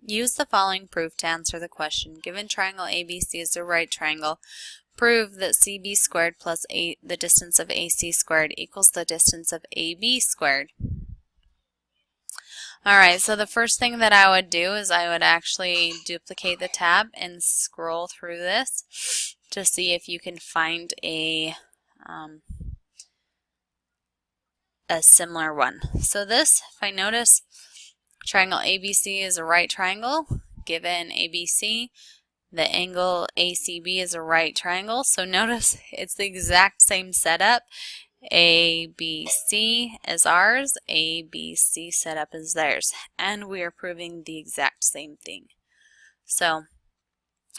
Use the following proof to answer the question. Given triangle ABC is a right triangle, prove that CB squared plus the distance of AC squared equals the distance of AB squared. Alright, so the first thing that I would do is I would actually duplicate the tab and scroll through this to see if you can find a similar one. So this, if I notice, triangle ABC is a right triangle. Given ABC, the angle ACB is a right triangle. So notice it's the exact same setup. ABC is ours, ABC setup is theirs, and we are proving the exact same thing. So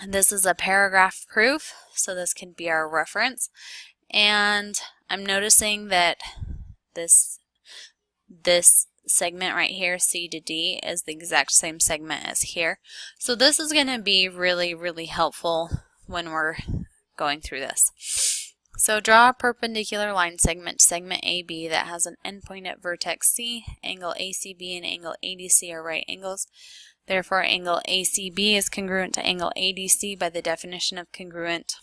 this is a paragraph proof, so this can be our reference. And I'm noticing that this segment right here, C to D, is the exact same segment as here. So this is going to be really, really helpful when we're going through this. So draw a perpendicular line segment to segment AB that has an endpoint at vertex C. Angle ACB and angle ADC are right angles. Therefore, angle ACB is congruent to angle ADC by the definition of congruent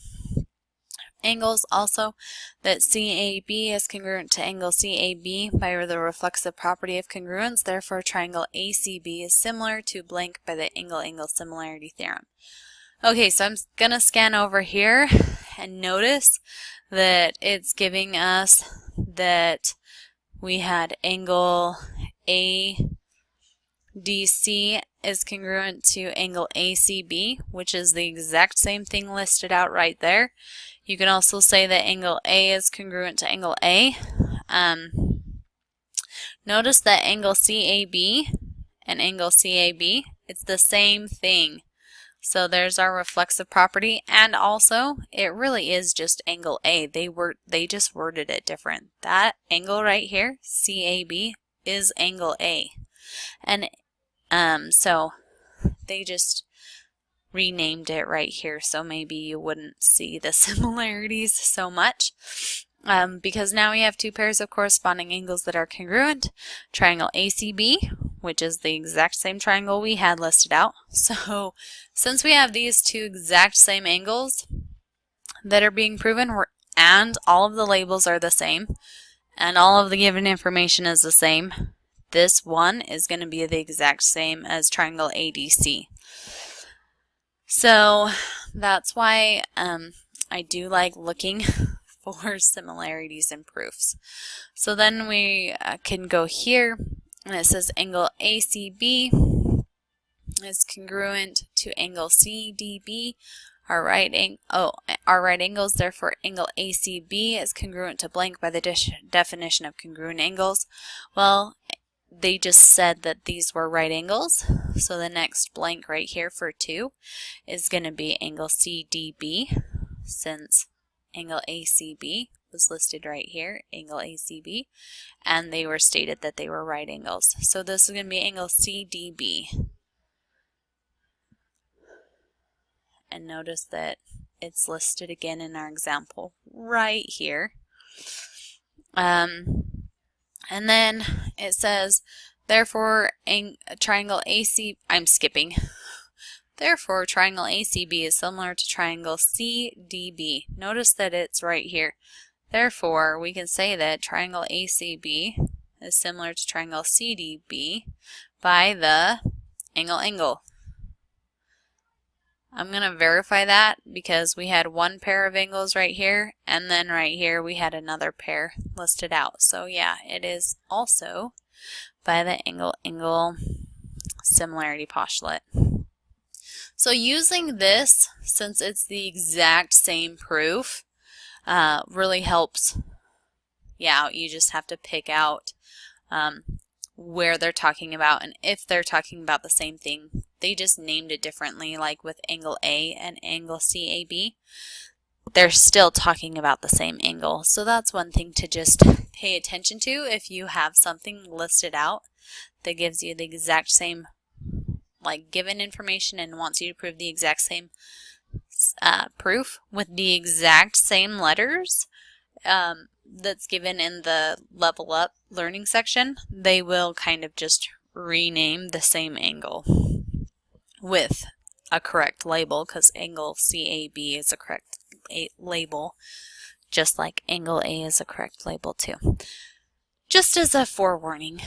angles. Also, that CAB is congruent to angle CAB by the reflexive property of congruence. Therefore, triangle ACB is similar to blank by the angle-angle similarity theorem. Okay, so I'm going to scan over here and notice that it's giving us that we had angle ADC is congruent to angle ACB, which is the exact same thing listed out right there. You can also say that angle A is congruent to angle A. Notice that angle CAB and angle CAB, it's the same thing. So there's our reflexive property, and also it really is just angle A. They just worded it different. That angle right here, CAB, is angle A. And so they just renamed it right here, so maybe you wouldn't see the similarities so much. Because now we have two pairs of corresponding angles that are congruent. Triangle ACB, which is the exact same triangle we had listed out. So since we have these two exact same angles that are being proven, and all of the labels are the same, and all of the given information is the same, this one is going to be the exact same as triangle ADC. So that's why I do like looking for similarities in proofs. So then we can go here, and it says angle ACB is congruent to angle CDB. Our right angles, therefore angle ACB is congruent to blank by the definition of congruent angles. Well, they just said that these were right angles, so the next blank right here for 2 is going to be angle CDB, since angle ACB was listed right here, angle ACB, and they were stated that they were right angles. So this is going to be angle CDB. And notice that it's listed again in our example right here. And then it says, therefore, triangle AC, I'm skipping. Therefore, triangle ACB is similar to triangle CDB. Notice that it's right here. Therefore, we can say that triangle ACB is similar to triangle CDB by the angle-angle. I'm going to verify that because we had one pair of angles right here, and then right here we had another pair listed out. So yeah, it is also by the angle-angle similarity postulate. So using this, since it's the exact same proof, really helps. Yeah, you just have to pick out where they're talking about and if they're talking about the same thing. They just named it differently, like with angle A and angle CAB. They're still talking about the same angle. So that's one thing to just pay attention to if you have something listed out that gives you the exact same, like, given information and wants you to prove the exact same proof with the exact same letters that's given in the Level Up learning section. They will kind of just rename the same angle. with a correct label, because angle CAB is a correct label, just like angle A is a correct label too. Just as a forewarning.